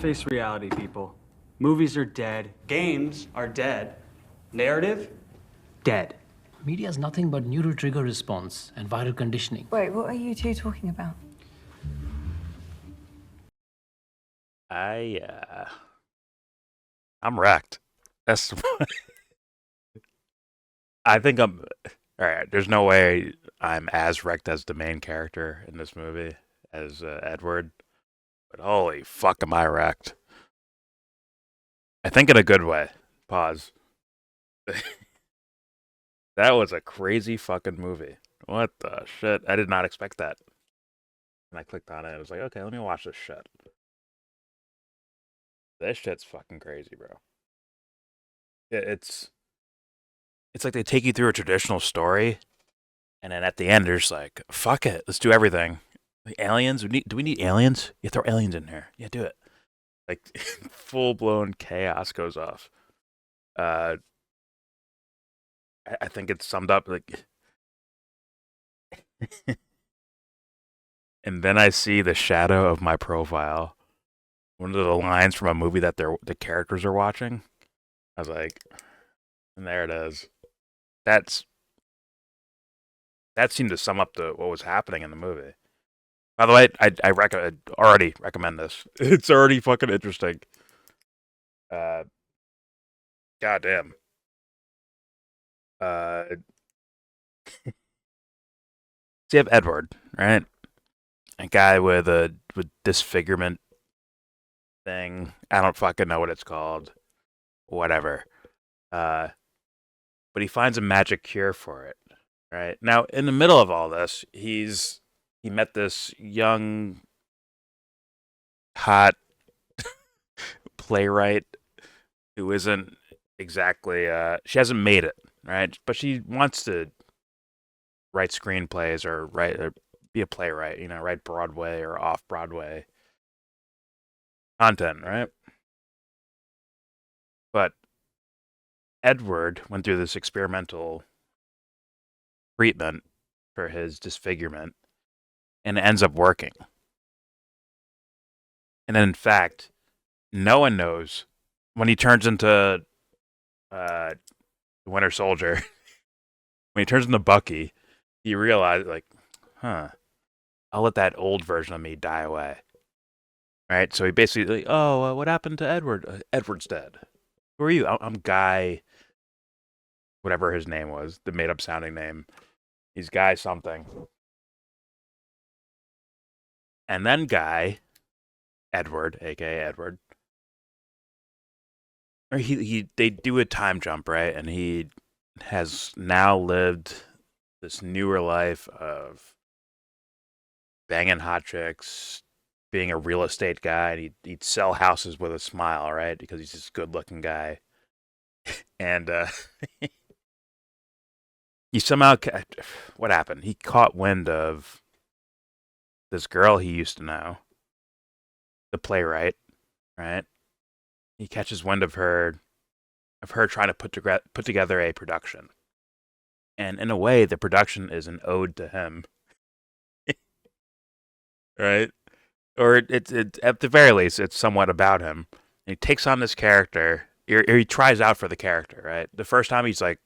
Face reality, people. Movies are dead. Games are dead. Narrative? Dead. Media is nothing but neural trigger response and viral conditioning. Wait, what are you two talking about? I'm wrecked. That's I think I'm all right. There's no way I'm as wrecked as the main character in this movie as Edward, but holy fuck, am I wrecked? I think in a good way. Pause. That was a crazy fucking movie. What the shit? I did not expect that. And I clicked on it. I was like, okay, let me watch this shit. This shit's fucking crazy, bro. It's like they take you through a traditional story, and then at the end, they're just like, fuck it, let's do everything. Like aliens? Do we need aliens? Yeah, throw aliens in here. Yeah, do it. Like, full-blown chaos goes off. I think it's summed up like... And then I see the shadow of my profile. One of the lines from a movie that the characters are watching. I was like, and there it is. That seemed to sum up what was happening in the movie. By the way, I already recommend this. It's already fucking interesting. Goddamn. So you have Edward, right? A guy with disfigurement thing. I don't fucking know what it's called. Whatever. But he finds a magic cure for it. Right? Now, in the middle of all this, he met this young, hot playwright who isn't exactly, she hasn't made it, right? But she wants to write screenplays or be a playwright, write Broadway or off-Broadway content, right? But Edward went through this experimental treatment for his disfigurement, and it ends up working. And then, in fact, no one knows when he turns into the Winter Soldier. When he turns into Bucky, he realized, like, I'll let that old version of me die away. Right? So he basically, like, what happened to Edward? Edward's dead. Who are you? I'm Guy, whatever his name was, the made-up sounding name. He's Guy something. And then Edward, aka Edward, or they do a time jump, right? And he has now lived this newer life of banging hot chicks, being a real estate guy, and he'd sell houses with a smile, right? Because he's this good-looking guy. And he somehow, what happened? He caught wind of this girl he used to know, the playwright, right? He catches wind of her trying to put together a production. And in a way, the production is an ode to him. Right? Or it's at the very least, it's somewhat about him. And he takes on this character, or he tries out for the character, right? The first time he's like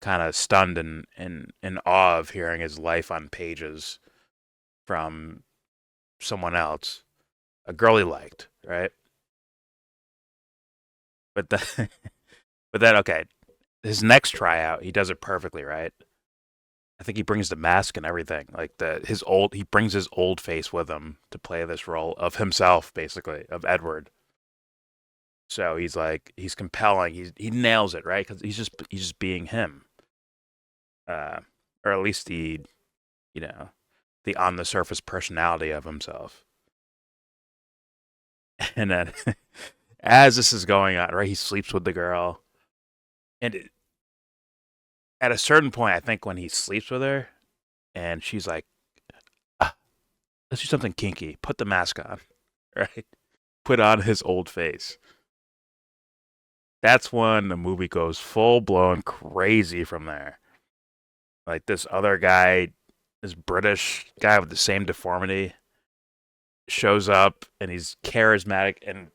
kind of stunned and in awe of hearing his life on pages from someone else, a girl he liked, right? But then okay, his next tryout, he does it perfectly, right? I think he brings the mask and everything, like he brings his old face with him to play this role of himself, basically, of Edward. So he's compelling. He nails it, right? Because he's just being him, or at least the on the surface personality of himself. And then, as this is going on, right, he sleeps with the girl, and at a certain point, I think when he sleeps with her, and she's like, let's do something kinky. Put the mask on, right? Put on his old face. That's when the movie goes full-blown crazy from there. Like this other guy, this British guy with the same deformity, shows up and he's charismatic, and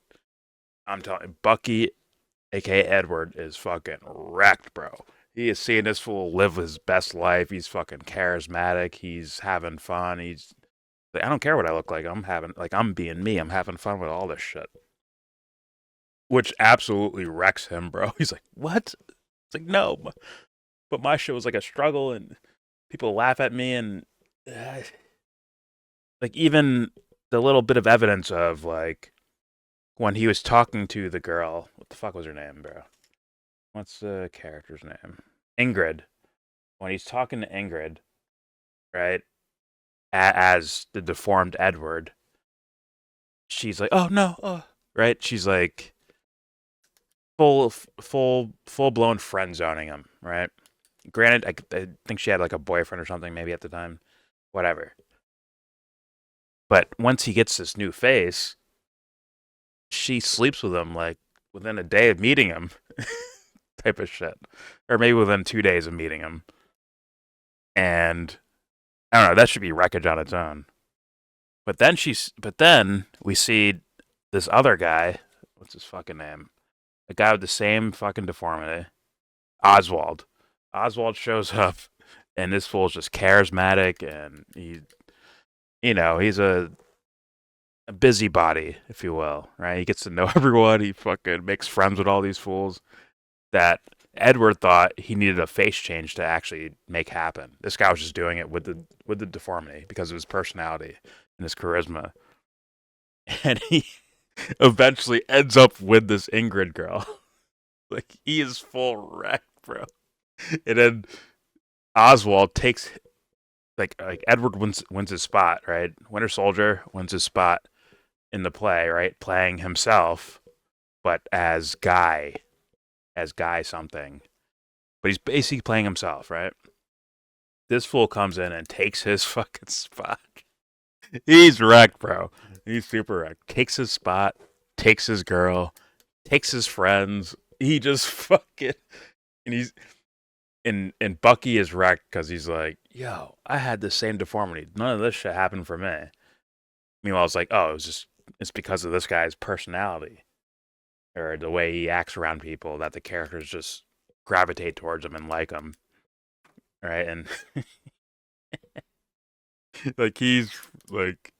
I'm telling you, Bucky, aka Edward, is fucking wrecked, bro. He is seeing this fool live his best life. He's fucking charismatic. He's having fun. He's like, I don't care what I look like. I'm being me. I'm having fun with all this shit. Which absolutely wrecks him, bro. He's like, what? It's like, no. But my show was like a struggle, and people laugh at me, and like even the little bit of evidence of like when he was talking to the girl. What the fuck was her name, bro? What's the character's name? Ingrid. When he's talking to Ingrid, right, as the deformed Edward, she's like, "Oh no," right? She's like full blown friend zoning him, right? Granted, I think she had like a boyfriend or something maybe at the time, whatever. But once he gets this new face, she sleeps with him like within a day of meeting him. Type of shit. Or maybe within 2 days of meeting him. And I don't know, that should be wreckage on its own. But then we see this other guy, what's his fucking name? A guy with the same fucking deformity. Oswald. Oswald shows up, and this fool's just charismatic, and he's a busybody, if you will, right? He gets to know everyone. He fucking makes friends with all these fools that Edward thought he needed a face change to actually make happen. This guy was just doing it with the deformity because of his personality and his charisma. And he eventually ends up with this Ingrid girl. Like, he is full wrecked, bro. And then Oswald takes like Edward wins his spot, right? Winter Soldier wins his spot in the play, right? Playing himself, but as Guy something. But he's basically playing himself, right? This fool comes in and takes his fucking spot. He's wrecked, bro. He's super wrecked. Takes his spot, takes his girl, takes his friends. He just fucking and he's and Bucky is wrecked because he's like, yo, I had the same deformity. None of this shit happened for me. Meanwhile, it's like, oh, it's because of this guy's personality. Or the way he acts around people, that the characters just gravitate towards him and like him, right? And like he's like,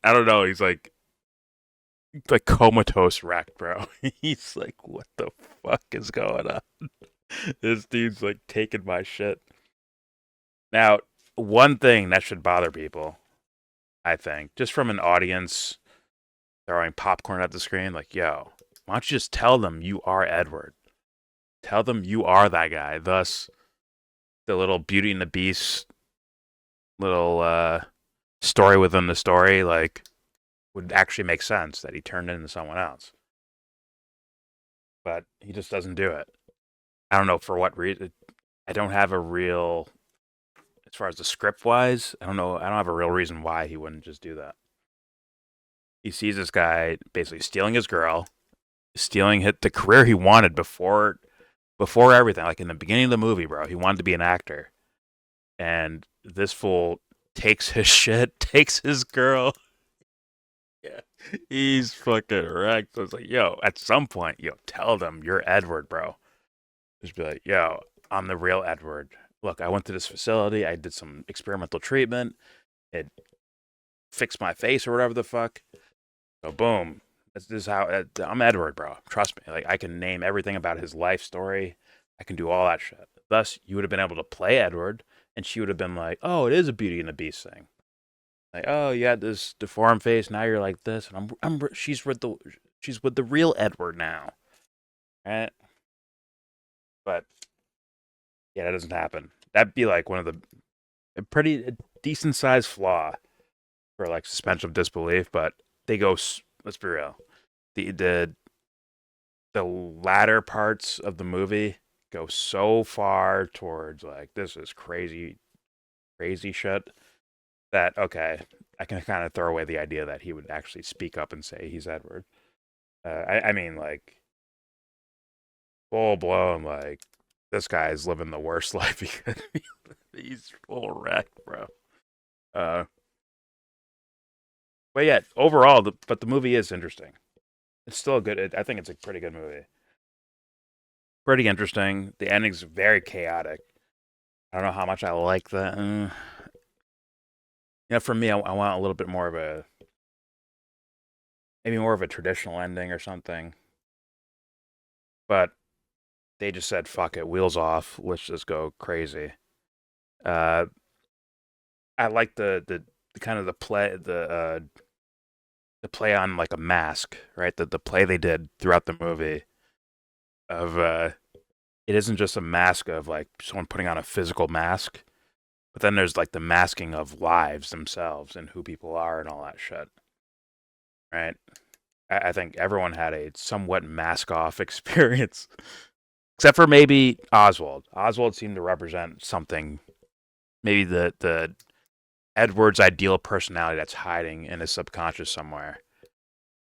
I don't know, he's like comatose wrecked, bro. He's like, what the fuck is going on? This dude's like taking my shit. Now, one thing that should bother people, I think, just from an audience throwing popcorn at the screen, like, yo, why don't you just tell them you are Edward? Tell them you are that guy. Thus, the little Beauty and the Beast little story within the story, like, would actually make sense that he turned into someone else. But he just doesn't do it. I don't know for what reason. I don't have a real, as far as the script wise, I don't know. I don't have a real reason why he wouldn't just do that. He sees this guy basically stealing his girl, stealing the career he wanted before everything. Like in the beginning of the movie, bro, he wanted to be an actor, and this fool takes his shit, takes his girl. Yeah, he's fucking wrecked. So it's like, yo, at some point, tell them you're Edward, bro. Just be like, yo, I'm the real Edward. Look, I went to this facility. I did some experimental treatment. It fixed my face or whatever the fuck. So boom. This is how I'm Edward, bro. Trust me. Like, I can name everything about his life story. I can do all that shit. Thus, you would have been able to play Edward, and she would have been like, oh, it is a Beauty and the Beast thing. Like, oh, you had this deformed face. Now you're like this, and she's with the real Edward now, right? But yeah, that doesn't happen. That'd be like one of a decent sized flaw for like suspension of disbelief. But they go. Let's be real. The latter parts of the movie go so far towards like this is crazy shit that okay, I can kind of throw away the idea that he would actually speak up and say he's Edward. I mean, like full blown, like this guy's living the worst life he could. He's full wrecked, bro. But yeah, overall, but the movie is interesting. It's still good. I think it's a pretty good movie. Pretty interesting. The ending's very chaotic. I don't know how much I like that. For me, I want a little bit more of a, maybe more of a traditional ending or something. But they just said, "Fuck it, wheels off. Let's just go crazy." Uh, I like the kind of the play on like a mask, right? The play they did throughout the movie of it isn't just a mask of like someone putting on a physical mask, but then there's like the masking of lives themselves and who people are and all that shit, right? I think everyone had a somewhat mask off experience, except for maybe Oswald. Oswald seemed to represent something, maybe the Edward's ideal personality that's hiding in his subconscious somewhere.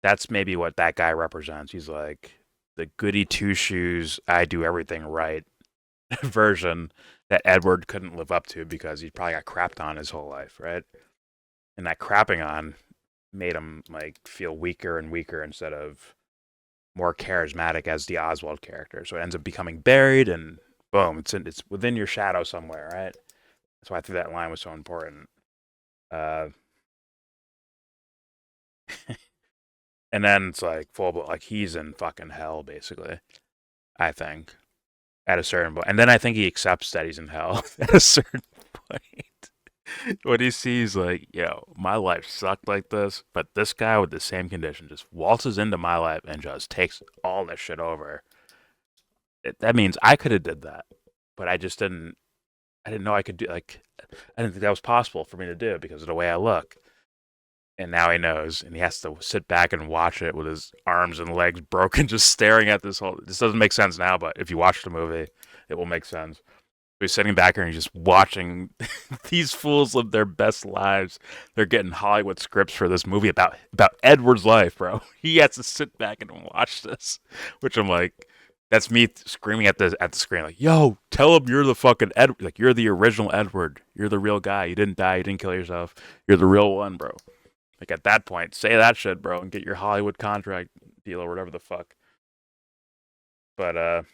That's maybe what that guy represents. He's like the goody two shoes, I do everything right version that Edward couldn't live up to because he probably got crapped on his whole life, right? And that crapping on made him like feel weaker and weaker instead of more charismatic as the Oswald character. So it ends up becoming buried, and boom, it's within your shadow somewhere, right? That's why I think that line was so important. And then it's like full, like he's in fucking hell, basically. I think at a certain point, and then I think he accepts that he's in hell at a certain point. When he sees like, yo, my life sucked like this, but this guy with the same condition just waltzes into my life and just takes all this shit over. That means I could have did that, but I just didn't. I didn't know I could do like. I didn't think that was possible for me to do because of the way I look. And now he knows, and he has to sit back and watch it with his arms and legs broken, just staring at this whole. This doesn't make sense now, but if you watch the movie, it will make sense. So he's sitting back here and he's just watching these fools live their best lives. They're getting Hollywood scripts for this movie about Edward's life, bro. He has to sit back and watch this, which I'm like, that's me screaming at the screen, like, "Yo, tell him you're the fucking Edward, like you're the original Edward. You're the real guy. You didn't die. You didn't kill yourself. You're the real one, bro." Like at that point, say that shit, bro, and get your Hollywood contract deal or whatever the fuck. But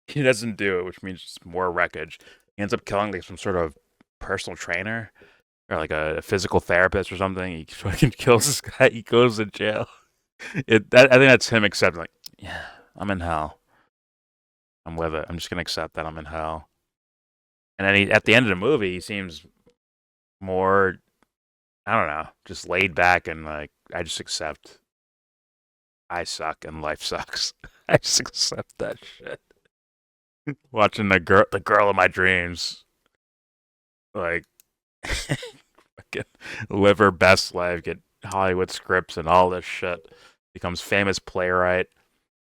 he doesn't do it, which means just more wreckage. He ends up killing like some sort of personal trainer or like a physical therapist or something. He fucking kills this guy. He goes to jail. I think that's him accepting, like, yeah, I'm in hell. I'm with it. I'm just gonna accept that I'm in hell. And then at the end of the movie, he seems more, I don't know, just laid back and like, I just accept I suck and life sucks. I just accept that shit. Watching the girl of my dreams, like, fucking live her best life, get Hollywood scripts and all this shit, becomes famous playwright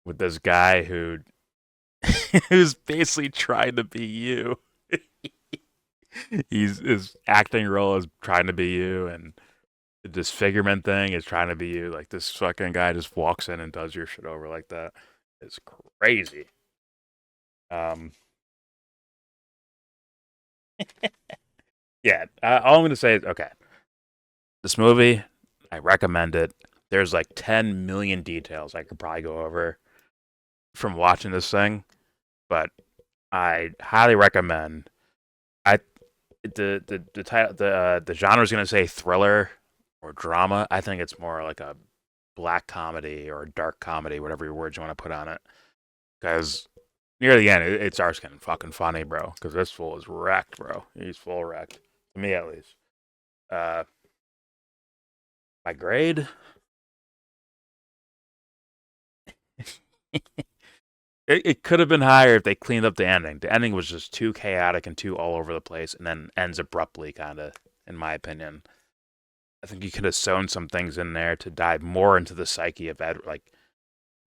with this guy who's basically trying to be you. His acting role is trying to be you, and the disfigurement thing is trying to be you. Like this fucking guy just walks in and does your shit over like that. It's crazy. Yeah. All I'm gonna say is, okay, this movie, I recommend it. There's like 10 million details I could probably go over from watching this thing, but I highly recommend. The title, the genre is gonna say thriller or drama. I think it's more like a black comedy or dark comedy, whatever your words you want to put on it. Because near the end, it starts getting fucking funny, bro. Because this fool is wrecked, bro. He's full wrecked. To me, at least. My grade. It could have been higher if they cleaned up the ending. The ending was just too chaotic and too all over the place, and then ends abruptly, kind of, in my opinion. I think you could have sewn some things in there to dive more into the psyche of Edward, like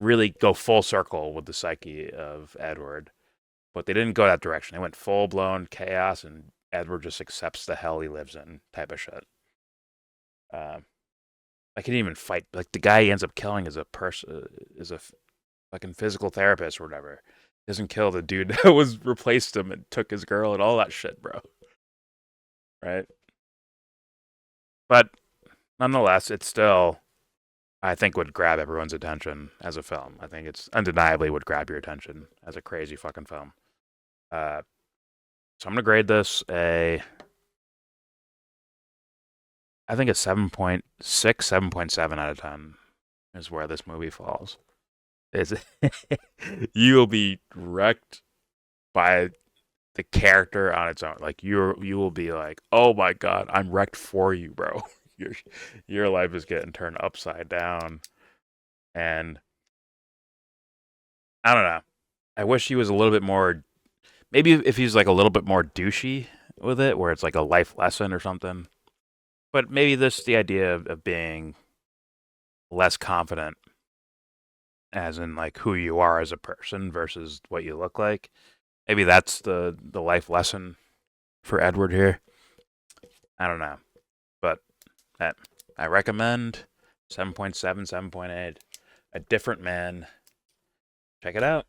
really go full circle with the psyche of Edward. But they didn't go that direction. They went full blown chaos, and Edward just accepts the hell he lives in, type of shit. I can even fight. Like the guy he ends up killing is a person, is a fucking physical therapist or whatever. He doesn't kill the dude that was replaced him and took his girl and all that shit, bro. Right? But nonetheless, it's still, I think, would grab everyone's attention as a film. I think it's undeniably would grab your attention as a crazy fucking film. So I'm gonna grade this I think a 7.6, 7.7 out of 10 is where this movie falls. It's you will be wrecked by the character on its own. Like you will be like, oh my god, I'm wrecked for you, bro. Your life is getting turned upside down, and I don't know. I wish he was a little bit more. Maybe if he's like a little bit more douchey with it, where it's like a life lesson or something. But maybe the idea of being less confident, as in like who you are as a person versus what you look like. Maybe that's the life lesson for Edward here. I don't know, but I recommend 7.7, 7.8. A Different Man. Check it out.